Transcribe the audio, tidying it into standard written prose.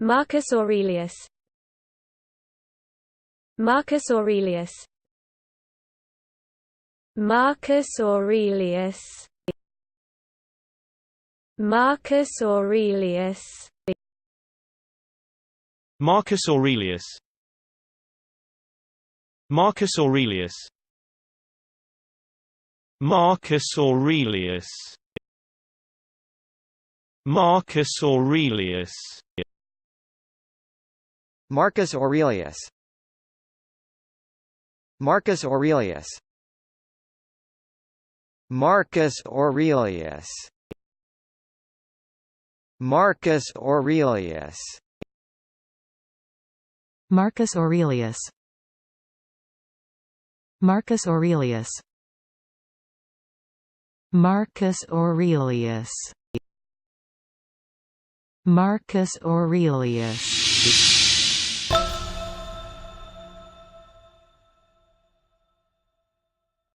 Marcus Aurelius. Marcus Aurelius. Marcus Aurelius. Marcus Aurelius. Marcus Aurelius. Marcus Aurelius. Marcus Aurelius. Marcus Aurelius. Marcus Aurelius. Marcus Aurelius. Marcus Aurelius. Marcus Aurelius. Marcus Aurelius. Marcus Aurelius. Marcus Aurelius. Marcus Aurelius.